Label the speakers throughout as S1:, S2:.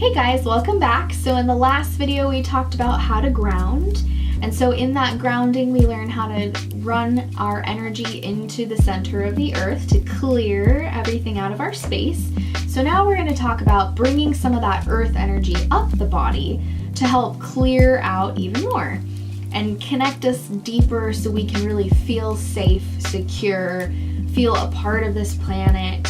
S1: Hey guys, welcome back. So in the last video we talked about how to ground, and so in that grounding we learned how to run our energy into the center of the earth to clear everything out of our space. So now we're going to talk about bringing some of that earth energy up the body to help clear out even more and connect us deeper so we can really feel safe, secure, feel a part of this planet.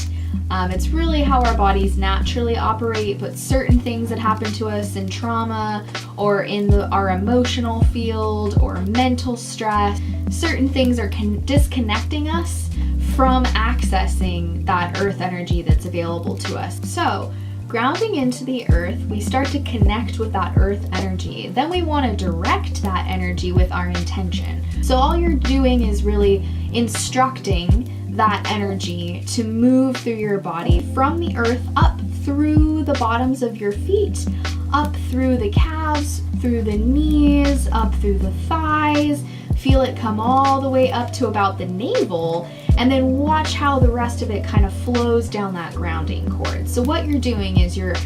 S1: It's really how our bodies naturally operate, but certain things that happen to us in trauma or in our emotional field or mental stress, certain things are disconnecting us from accessing that earth energy that's available to us. So grounding into the earth, we start to connect with that earth energy. Then we want to direct that energy with our intention. So all you're doing is really instructing that energy to move through your body from the earth up through the bottoms of your feet, up through the calves, through the knees, up through the thighs. Feel it come all the way up to about the navel, and then watch how the rest of it kind of flows down that grounding cord. So what you're doing is you're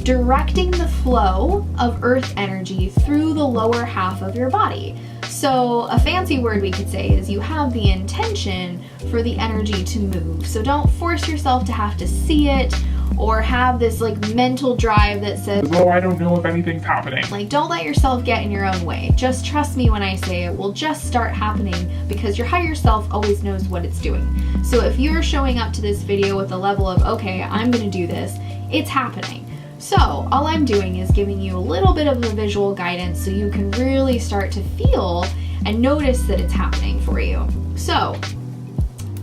S1: directing the flow of earth energy through the lower half of your body. So a fancy word we could say is you have the intention for the energy to move. So don't force yourself to have to see it or have this like mental drive that says,
S2: oh, I don't know if anything's happening.
S1: Like, don't let yourself get in your own way. Just trust me when I say it will just start happening because your higher self always knows what it's doing. So if you're showing up to this video with a level of, okay, I'm gonna do this, it's happening. So all I'm doing is giving you a little bit of the visual guidance so you can really start to feel and notice that it's happening for you. So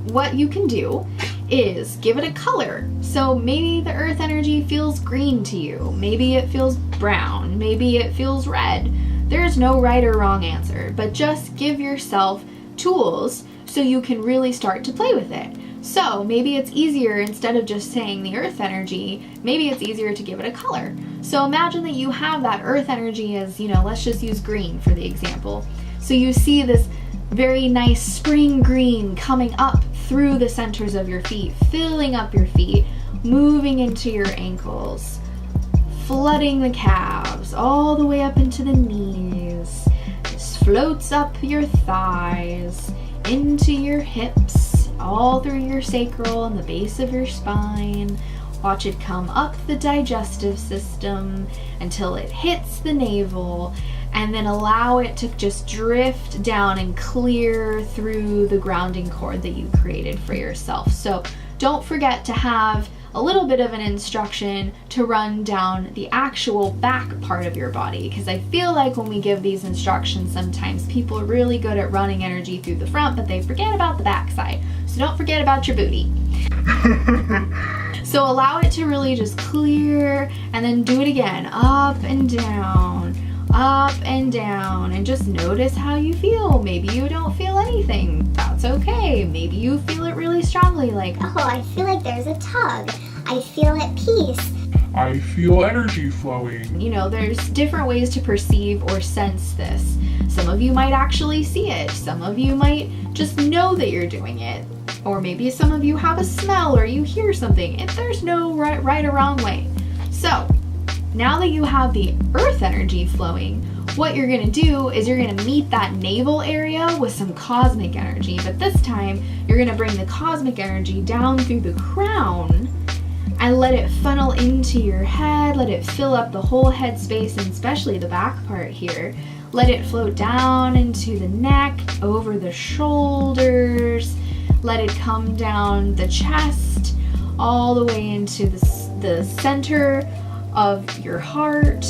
S1: what you can do is give it a color. So maybe the earth energy feels green to you. Maybe it feels brown. Maybe it feels red. There's no right or wrong answer, but just give yourself tools so you can really start to play with it. So maybe it's easier, instead of just saying the earth energy, maybe it's easier to give it a color. So imagine that you have that earth energy as, let's just use green for the example. So you see this very nice spring green coming up through the centers of your feet, filling up your feet, moving into your ankles, flooding the calves, all the way up into the knees. Just floats up your thighs, into your hips, all through your sacral and the base of your spine. Watch it come up the digestive system until it hits the navel, and then allow it to just drift down and clear through the grounding cord that you created for yourself. So don't forget to have a little bit of an instruction to run down the actual back part of your body, because I feel like when we give these instructions, sometimes people are really good at running energy through the front, but they forget about the back side. So don't forget about your booty. So allow it to really just clear, and then do it again, up and down, and just notice how you feel. Maybe you don't feel anything. That's okay. Maybe you feel it really strongly, like,
S3: oh, I feel like there's a tug. I feel at peace.
S2: I feel energy flowing.
S1: There's different ways to perceive or sense this. Some of you might actually see it. Some of you might just know that you're doing it. Or maybe some of you have a smell or you hear something. And there's no right or wrong way. So now that you have the earth energy flowing, what you're going to do is you're going to meet that navel area with some cosmic energy. But this time, you're going to bring the cosmic energy down through the crown and let it funnel into your head. Let it fill up the whole head space, and especially the back part here. Let it float down into the neck, over the shoulders. Let it come down the chest, all the way into the center of your heart,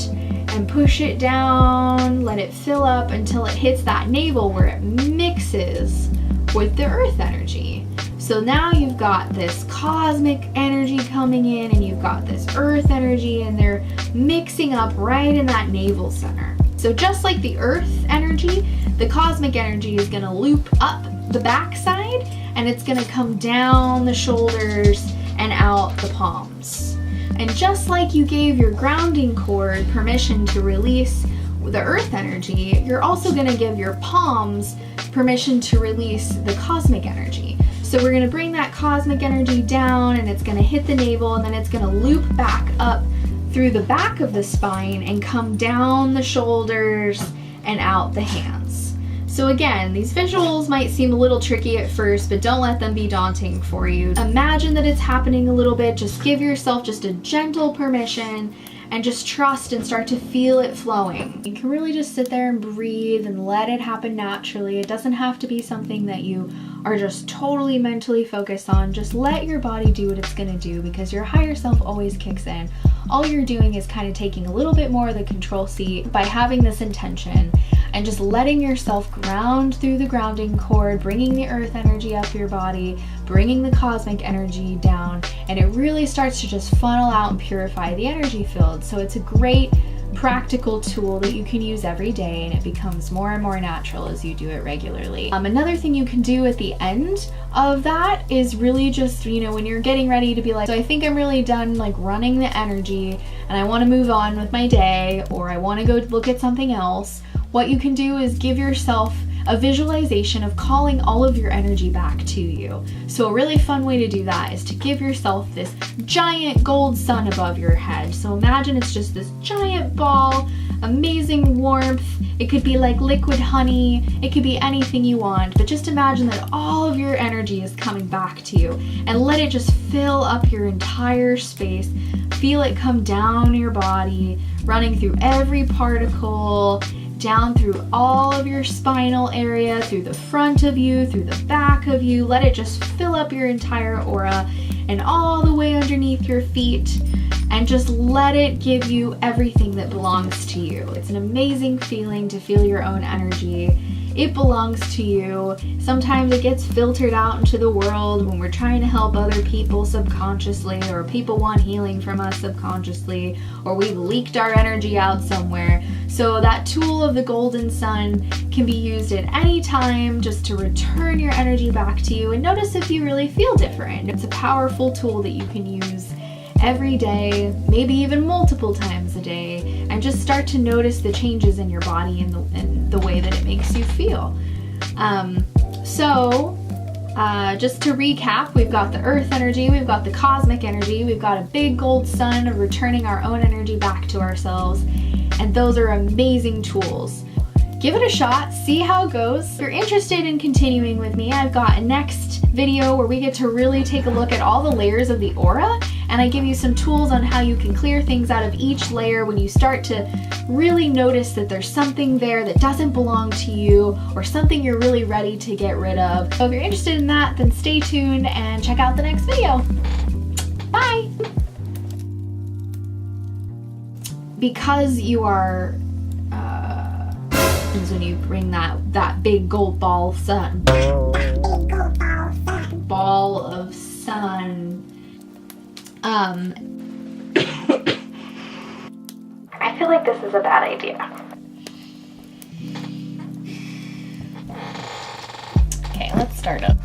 S1: and push it down. Let it fill up until it hits that navel where it mixes with the earth energy. So now you've got this cosmic energy coming in, and you've got this earth energy, and they're mixing up right in that navel center. So just like the earth energy, the cosmic energy is going to loop up the backside, and it's going to come down the shoulders and out the palms. And just like you gave your grounding cord permission to release the earth energy, you're also going to give your palms permission to release the cosmic energy. So we're going to bring that cosmic energy down, and it's going to hit the navel, and then it's going to loop back up through the back of the spine and come down the shoulders and out the hands. So again, these visuals might seem a little tricky at first, but don't let them be daunting for you. Imagine that it's happening a little bit. Just give yourself just a gentle permission and just trust and start to feel it flowing. You can really just sit there and breathe and let it happen naturally. It doesn't have to be something that you are just totally mentally focused on. Just let your body do what it's gonna do, because your higher self always kicks in. All you're doing is kind of taking a little bit more of the control seat by having this intention and just letting yourself ground through the grounding cord, bringing the earth energy up your body, bringing the cosmic energy down, and it really starts to just funnel out and purify the energy field. So it's a great practical tool that you can use every day, and it becomes more and more natural as you do it regularly. Another thing you can do at the end of that is really just, when you're getting ready to be like, so I think I'm really done like running the energy and I want to move on with my day, or I want to go look at something else. What you can do is give yourself a visualization of calling all of your energy back to you. So a really fun way to do that is to give yourself this giant gold sun above your head. So imagine it's just this giant ball, amazing warmth. It could be like liquid honey. It could be anything you want, but just imagine that all of your energy is coming back to you, and let it just fill up your entire space. Feel it come down your body, running through every particle, down through all of your spinal area, through the front of you, through the back of you. Let it just fill up your entire aura and all the way underneath your feet, and just let it give you everything that belongs to you. It's an amazing feeling to feel your own energy. It belongs to you. Sometimes it gets filtered out into the world when we're trying to help other people subconsciously, or people want healing from us subconsciously, or we've leaked our energy out somewhere. So that tool of the golden sun can be used at any time just to return your energy back to you, and notice if you really feel different. It's a powerful tool that you can use every day, maybe even multiple times a day, and just start to notice the changes in your body and the way that it makes you feel. Just to recap, we've got the earth energy, we've got the cosmic energy, we've got a big gold sun of returning our own energy back to ourselves, and those are amazing tools. Give it a shot, see how it goes. If you're interested in continuing with me, I've got a next video where we get to really take a look at all the layers of the aura, and I give you some tools on how you can clear things out of each layer when you start to really notice that there's something there that doesn't belong to you, or something you're really ready to get rid of. So if you're interested in that, then stay tuned and check out the next video. Bye! Because you are when you bring that big gold ball sun. Ball of sun. I feel like this is a bad idea. Okay, let's start up.